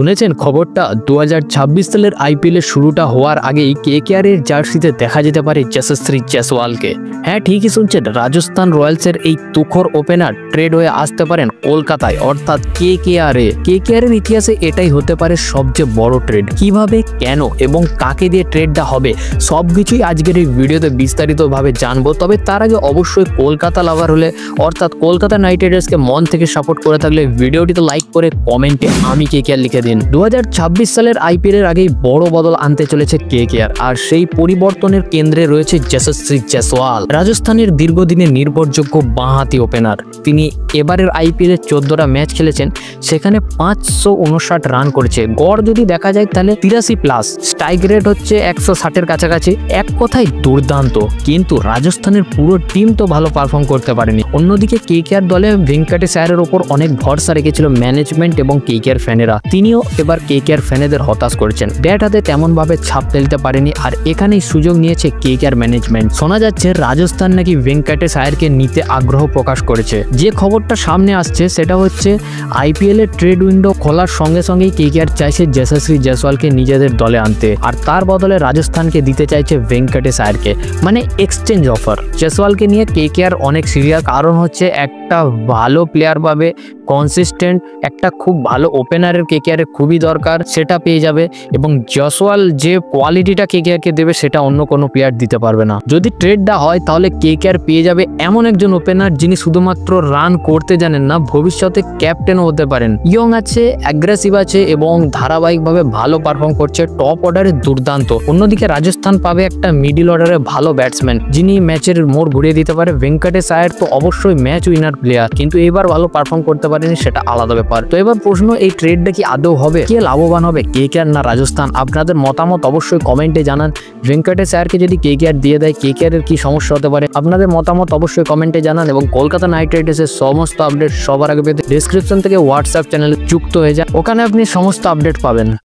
শুনেছেন খবরটা? 2026 সালের আইপিএল এর শুরুটা হওয়ার আগেই কেকেআর এর জার্সিতে দেখা যেতে পারে যশস্বী জয়সওয়ালকে। হ্যাঁ, ঠিকই শুনছেন, রাজস্থান রয়্যালসের এই তুখর ওপেনার ট্রেড হয়ে আসতে পারেন কলকাতায়, অর্থাৎ কেকেআর এ। কেকেআর এর ইতিহাসে এটাই হতে পারে সবচেয়ে বড় ট্রেড। কিভাবে, কেন এবং কাকে দিয়ে ট্রেডটা হবে সবকিছুই আজকের এই ভিডিওতে বিস্তারিতভাবে জানবো। তবে তার আগে অবশ্যই কলকাতা লাভার হলে অর্থাৎ কলকাতা নাইট রাইডার্সকে মন থেকে সাপোর্ট করে থাকলে ভিডিওটিতে লাইক করে কমেন্টে আমি কেকেআর লিখে দিন। 2026 সালের আইপিএল এর আগেই বড় বদল আনতে চলেছে কেকেআর, আর সেই পরিবর্তনের কেন্দ্রে রয়েছে যশস্বী জয়সওয়াল, রাজস্থানের দীর্ঘদিনের নির্ভরযোগ্য বাঁহাতি ওপেনার। তিনি এবারের আইপিএল এর 14টা ম্যাচ খেলেছেন, সেখানে 559 রান করেছে। গড় যদি দেখা যায় তাহলে 83+, স্ট্রাইক রেট হচ্ছে 160-এর কাছাকাছি। এক কথায় দুর্দান্ত। কিন্তু রাজস্থানের পুরো টিম তো ভালো পারফর্ম করতে পারেনি। অন্যদিকে কেকেআর দলে ভেঙ্কটেশ আয়ারের ওপর অনেক ভরসা রেখেছিল ম্যানেজমেন্ট এবং কেকেআর ফ্যানেরা। তিনিও এবার কেকেআর ফ্যানেদের হতাশ করেছেন। ব্যাট হাতে তেমন ভাবে ছাপ ফেলতে পারেনি, আর এখানেই সুযোগ নিয়েছে কেকেআর ম্যানেজমেন্ট। শোনা যাচ্ছে রাজস্থান নাকি ভেঙ্কটেশ আয়ারকে নিতে আগ্রহ প্রকাশ করেছে। যে খবরটা সামনে আসছে সেটা হচ্ছে আইপিএল এর ট্রেড উইন্ডো খোলার সঙ্গে সঙ্গেই কেকেআর চাইছে যশস্বী জয়সওয়ালকে নিজেদের দলে আনতে, আর তার বদলে রাজস্থানকে দিতে চাইছে ভেঙ্কটেশ আয়ারকে, মানে এক্সচেঞ্জ অফার। জয়সওয়ালকে নিয়ে কেকেআর অনেক সিরিয়াস, কারণ হচ্ছে একটা ভালো প্লেয়ার পাবে, কনসিস্টেন্ট একটা খুব ভালো ওপেনারের কেকেআর খুবই দরকার, সেটা পেয়ে যাবে। এবং জয়সওয়াল যে কোয়ালিটিটা কেকেআরকে দেবে সেটা অন্য কোনো প্লেয়ার দিতে পারবে না। যদি ট্রেডটা হয় তাহলে কেকেআর পেয়ে যাবে এমন একজন ওপেনার যিনি শুধুমাত্র রান করতে জানেন না, ভবিষ্যতে ক্যাপ্টেনও হতে পারেন। ইয়ং আছে, অ্যাগ্রেসিভ আছে এবং ধারাবাহিকভাবে ভালো পারফর্ম করছে, টপ অর্ডারে দুর্দান্ত। অন্যদিকে রাজস্থান পাবে একটা মিডিল অর্ডারে ভালো ব্যাটসম্যান যিনি ম্যাচের মোড় ঘুরিয়ে দিতে পারে। ভেঙ্কটেশ আয়ার তো অবশ্যই ম্যাচ উইনার প্লেয়ার, কিন্তু এবার ভালো পারফর্ম করতে পারেনি, সেটা আলাদা ব্যাপার। তো এবার প্রশ্ন, এই ট্রেডটা কি আদৌ হবে? কে লাভবান হবে, কেকেআর না রাজস্থান? আপনাদের মতামত অবশ্যই কমেন্টে জানান। ভেঙ্কটেশ আয়ারকে যদি কেকেআর দিয়ে দেয়, কেকেআর এর কি সমস্যা হতে পারে? আপনাদের মতামত অবশ্যই কমেন্টে জানান এবং কলকাতা নাইট রাইডার্সের সমস্ত আপডেট সবার আগে পেতে ডেসক্রিপশন থেকে হোয়াটসঅ্যাপ চ্যানেলে যুক্ত হয়ে যান, ওখানে আপনি সমস্ত আপডেট পাবেন।